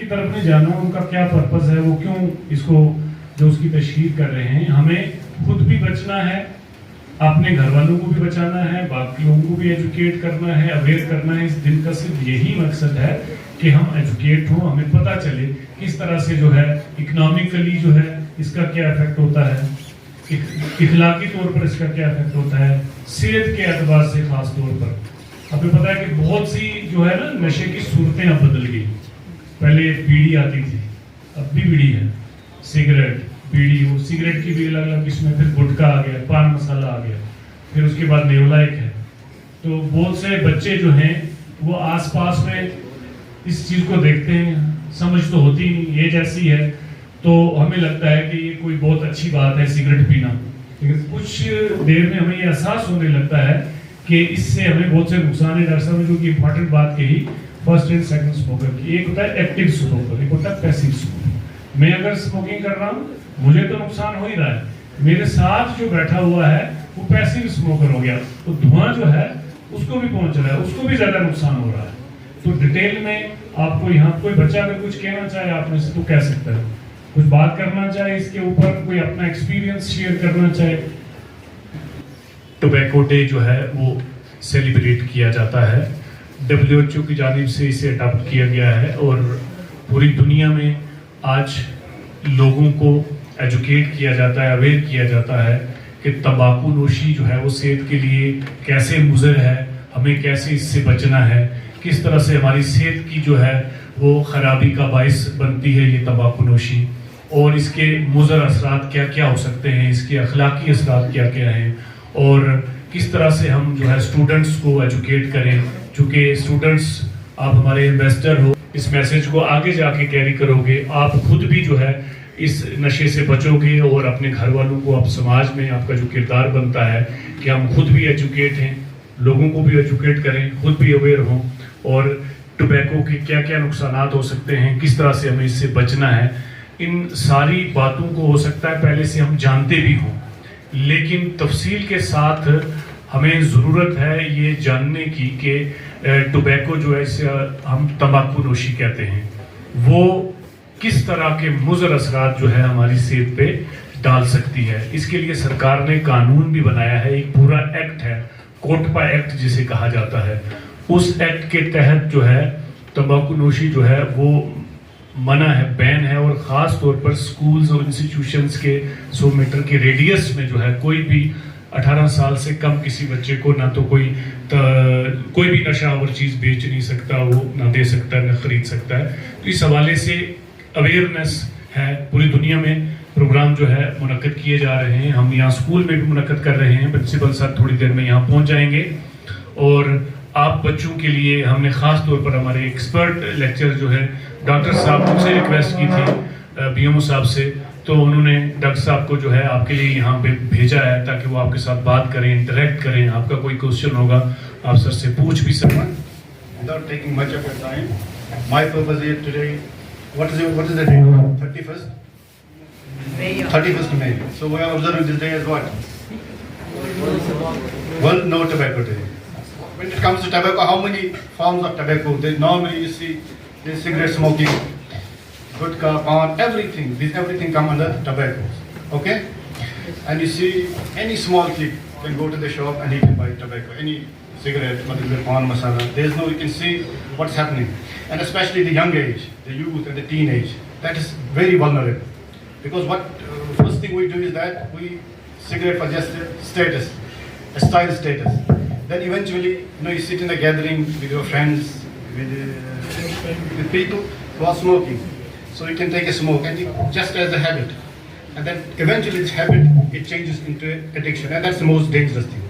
کی طرف نہیں جانا, ان کا کیا پرپز ہے, وہ کیوں اس کو جو اس کی تشہیر کر رہے ہیں. ہمیں خود بھی بچنا ہے, اپنے گھر والوں کو بھی بچانا ہے, باقی لوگوں کو بھی ایجوکیٹ کرنا ہے, اویئر کرنا ہے. اس دن کا صرف یہی مقصد ہے کہ ہم ایجوکیٹ ہوں, ہمیں پتہ چلے کس طرح سے جو ہے اکنامکلی جو ہے اس کا کیا افیکٹ ہوتا ہے, اخلاقی طور پر اس کا کیا افیکٹ ہوتا ہے, صحت کے اعتبار سے خاص طور پر. ہمیں پتہ ہے کہ بہت سی جو ہے نا نشے کی صورتیں اب بدل گئی. پہلے بیڑی آتی تھی, اب بھی بیڑی ہے, سگریٹ, بیڑی, وہ سگریٹ کی بھی الگ الگ قسمیں, پھر گٹکا آ گیا, پان مسالہ آ گیا, پھر اس کے بعد نیولائک ہے. تو بہت سے بچے جو ہیں وہ آس پاس میں اس چیز کو دیکھتے ہیں, سمجھ تو ہوتی نہیں, ایج ایسی ہے تو ہمیں لگتا ہے کہ یہ کوئی بہت اچھی بات ہے سگریٹ پینا, لیکن کچھ دیر میں ہمیں یہ احساس ہونے لگتا ہے کہ اس سے ہمیں بہت سے نقصان ہیں. ڈاکٹر صاحب نے جو کہ امپورٹنٹ بات کہی فرسٹ اینڈ سیکنڈ اسموکر کی, ایک ہوتا ہے ایکٹیو اسموکر, ایک ہوتا ہے پیسیو اسموکر. میں اگر اسموکنگ کر رہا ہوں مجھے تو نقصان ہو ہی رہا ہے, میرے ساتھ جو بیٹھا ہوا ہے وہ پیسیو اسموکر ہو گیا, تو دھواں جو ہے اس کو بھی پہنچ رہا ہے, اس کو بھی زیادہ نقصان ہو رہا ہے. تو ڈیٹیل میں آپ کو یہاں کوئی بچہ اگر کچھ کہنا چاہے آپ میں سے تو کہہ سکتا ہے, کچھ بات کرنا چاہے اس کے اوپر, کوئی اپنا ایکسپیرینس شیئر کرنا چاہے. ٹوبیکو ڈے جو ہے وہ سیلیبریٹ کیا جاتا ہے, WHO کی جانب سے اسے اڈاپٹ کیا گیا ہے, اور پوری دنیا میں آج لوگوں کو ایجوکیٹ کیا جاتا ہے, اویئر کیا جاتا ہے کہ تمباکو نوشی جو ہے وہ صحت کے لیے کیسے مضر ہے, ہمیں کیسے اس سے بچنا ہے, کس طرح سے ہماری صحت کی جو ہے وہ خرابی کا باعث بنتی ہے یہ تمباکو نوشی, اور اس کے مضر اثرات کیا کیا ہو سکتے ہیں, اس کے اخلاقی اثرات کیا کیا ہیں, اور کس طرح سے ہم جو ہے اسٹوڈنٹس کو ایجوکیٹ کریں. چونکہ اسٹوڈنٹس آپ ہمارے انویسٹر ہو, اس میسیج کو آگے جا کے کیری کرو گے, آپ خود بھی جو ہے اس نشے سے بچو گے, اور اپنے گھر والوں کو, آپ سماج میں آپ کا جو کردار بنتا ہے کہ ہم خود بھی ایجوکیٹ ہیں, لوگوں کو بھی ایجوکیٹ کریں, خود بھی اویئر ہوں, اور ٹوبیکو کے کیا کیا نقصانات ہو سکتے ہیں, کس طرح سے ہمیں اس سے بچنا ہے. ان ساری باتوں کو ہو سکتا ہے پہلے سے ہم جانتے بھی ہوں, لیکن تفصیل کے ساتھ ہمیں ضرورت ہے یہ جاننے کی کہ ٹوبیکو جو ہے اسے ہم تمباکو نوشی کہتے ہیں, وہ کس طرح کے مضر اثرات جو ہے ہماری صحت پہ ڈال سکتی ہے. اس کے لیے سرکار نے قانون بھی بنایا ہے, ایک پورا ایکٹ ہے, کوٹپا ایکٹ جسے کہا جاتا ہے. اس ایکٹ کے تحت جو ہے تمباکو نوشی جو ہے وہ منع ہے, بین ہے, اور خاص طور پر سکولز اور انسٹیٹیوشنز کے 100 میٹر کے ریڈیس میں جو ہے کوئی بھی 18 سال سے کم کسی بچے کو نہ تو کوئی بھی نشہ آور چیز بیچ نہیں سکتا, وہ نہ دے سکتا ہے, نہ خرید سکتا ہے. تو اس حوالے سے اویئرنیس ہے, پوری دنیا میں پروگرام جو ہے منعقد کیے جا رہے ہیں. ہم یہاں اسکول میں بھی منعقد کر رہے ہیں, پرنسپل صاحب تھوڑی دیر میں یہاں پہنچ جائیں گے, اور آپ بچوں کے لیے ہم نے خاص طور پر ہمارے ایکسپرٹ لیکچر جو ہے ڈاکٹر صاحب مجھ سے ریکویسٹ کی تھی BMO صاحب سے, تو انہوں نے ڈاکٹر صاحب کو جو ہے آپ کے لیے یہاں پہ بھیجا ہے تاکہ وہ آپ کے ساتھ بات کریں, انٹریکٹ کریں. آپ کا کوئی کوشچن ہوگا آپ سر سے پوچھ بھی سکیں. Without taking much of your time, my purpose is today, what is the day? 31st? 31st May. So we are observing this day as what? World No Tobacco Day. When it comes to tobacco, how many forms of tobacco? Normally you see there's cigarette smoking, gutka, pan, everything. Everything come under tobacco. Okay? And you see any small kid can go to the shop and he can buy tobacco. Any cigarette, pan, masala. There's no, you can see what's happening. And especially the young age, the youth and the teenage, that is very vulnerable. Because what first thing we do is that we cigarette for just status, a style status. Then eventually, you sit in a gathering with your friends, with people who are smoking. So you can take a smoke and just as a habit. And then eventually this habit, it changes into addiction. And that's the most dangerous thing.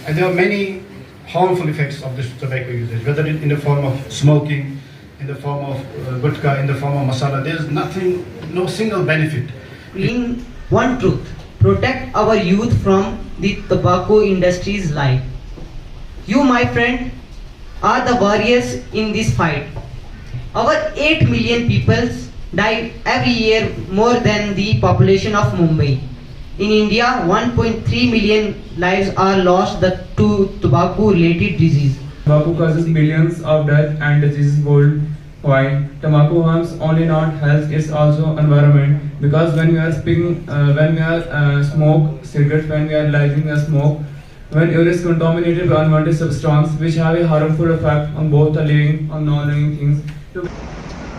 And there are many harmful effects of this tobacco usage, whether in the form of smoking, in the form of gutka, in the form of masala. There is nothing, no single benefit. In one truth, protect our youth from the tobacco industry's life. You, my friend, are the warriors in this fight. Our 8 million people die every year, more than the population of Mumbai. In India, 1.3 million lives are lost to tobacco-related disease. Tobacco causes millions of deaths and diseases Why? Tobacco harms only not health, it's also environment. Because when we are smoke cigarettes, when we are lighting a smoke, when air is contaminated by unwanted substance which have a harmful effect on both the living and non-living things.